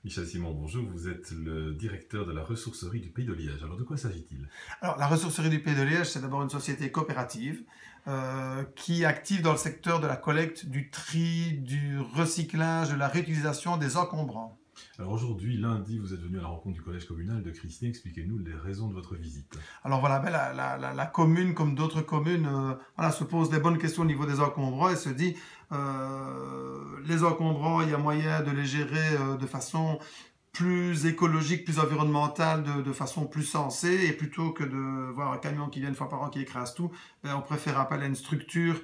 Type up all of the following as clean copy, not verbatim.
Michel Simon, bonjour. Vous êtes le directeur de la ressourcerie du Pays de Liège. Alors, de quoi s'agit-il? Alors, la ressourcerie du Pays de Liège, c'est d'abord une société coopérative qui est active dans le secteur de la collecte, du tri, du recyclage, de la réutilisation des encombrants. Alors, aujourd'hui, lundi, vous êtes venu à la rencontre du collège communal de Crisnay. Expliquez-nous les raisons de votre visite. Alors voilà, ben, la commune, comme d'autres communes, voilà, se pose des bonnes questions au niveau des encombrants et se dit, les encombrants, il y a moyen de les gérer de façon plus écologique, plus environnementale, de façon plus sensée, et plutôt que de voir un camion qui vient une fois par an qui écrase tout, ben, on préfère appeler à une structure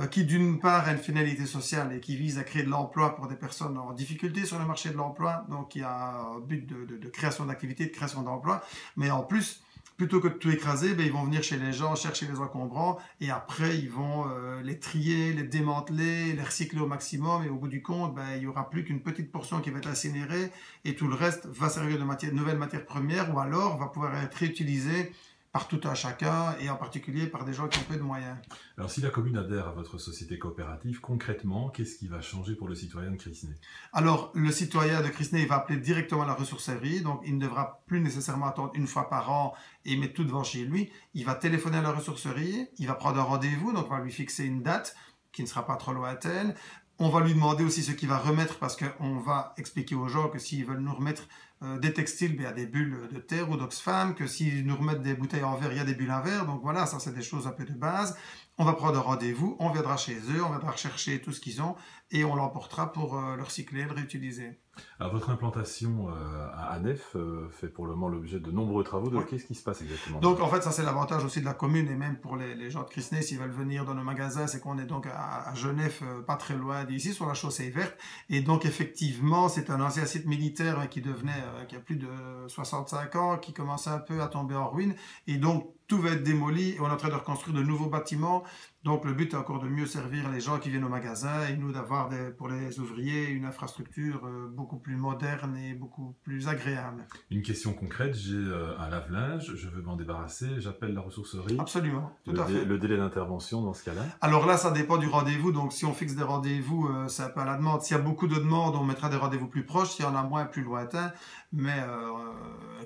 qui d'une part a une finalité sociale et qui vise à créer de l'emploi pour des personnes en difficulté sur le marché de l'emploi, donc il y a un but de création d'activité, de création d'emploi, mais en plus, plutôt que de tout écraser, ben, ils vont venir chez les gens, chercher les encombrants, et après ils vont les trier, les démanteler, les recycler au maximum, et au bout du compte, ben, il n'y aura plus qu'une petite portion qui va être incinérée, et tout le reste va servir de nouvelles matières premières, ou alors va pouvoir être réutilisé par tout un chacun, et en particulier par des gens qui ont peu de moyens. Alors, si la commune adhère à votre société coopérative, concrètement, qu'est-ce qui va changer pour le citoyen de Crisnay? Alors, le citoyen de Crisnay, il va appeler directement la ressourcerie, donc il ne devra plus nécessairement attendre une fois par an et mettre tout devant chez lui. Il va téléphoner à la ressourcerie, il va prendre un rendez-vous, donc on va lui fixer une date qui ne sera pas trop lointaine. On va lui demander aussi ce qu'il va remettre parce qu'on va expliquer aux gens que s'ils veulent nous remettre des textiles, il y a des bulles de terre ou d'Oxfam, que s'ils nous remettent des bouteilles en verre, il y a des bulles en verre. Donc voilà, ça c'est des choses un peu de base. On va prendre un rendez-vous, on viendra chez eux, on viendra rechercher tout ce qu'ils ont et on l'emportera pour le recycler, le réutiliser. Alors, votre implantation à Anef fait pour le moment l'objet de nombreux travaux. Oui. Qu'est-ce qui se passe exactement? Donc en fait, ça c'est l'avantage aussi de la commune et même pour les gens de Crisnay, s'ils veulent venir dans nos magasins, c'est qu'on est donc à Genève, pas très loin d'ici, sur la chaussée verte. Et donc effectivement, c'est un ancien site militaire qui qui a plus de 65 ans, qui commençait un peu à tomber en ruine. Et donc tout va être démoli et on est en train de reconstruire de nouveaux bâtiments. Donc le but est encore de mieux servir les gens qui viennent au magasin et nous d'avoir pour les ouvriers une infrastructure beaucoup plus moderne et beaucoup plus agréable. Une question concrète, j'ai un lave-linge, je veux m'en débarrasser, j'appelle la ressourcerie. Absolument, tout à fait. Le délai d'intervention dans ce cas-là? Alors là, ça dépend du rendez-vous. Donc, si on fixe des rendez-vous, c'est un peu à la demande. S'il y a beaucoup de demandes, on mettra des rendez-vous plus proches. S'il y en a moins, plus lointains. Mais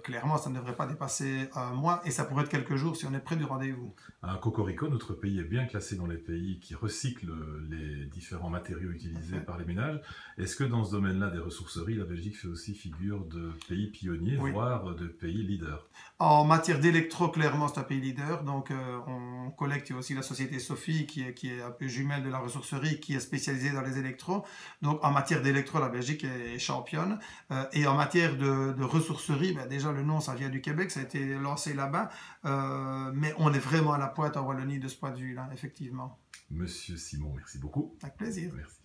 clairement, ça ne devrait pas dépasser un mois. Et ça pourrait être quelques jours si on est près du rendez-vous. À Cocorico, notre pays est bien classé dans les pays qui recyclent les différents matériaux utilisés par les ménages. Est-ce que dans ce domaine-là des ressourceries, la Belgique fait aussi figure de pays pionnier, Oui. voire de pays leader? En matière d'électro, clairement, c'est un pays leader. Donc, on collecte aussi la société Sophie, qui est un peu jumelle de la ressourcerie, qui est spécialisée dans les électros. Donc, en matière d'électro, la Belgique est championne. Et en matière de ressourcerie, ben, déjà, le nom, ça vient du Québec, ça a été lancé là-bas. Mais on est vraiment à la pointe en Wallonie de ce point de vue-là, effectivement. Monsieur Simon, merci beaucoup. Avec plaisir. Merci.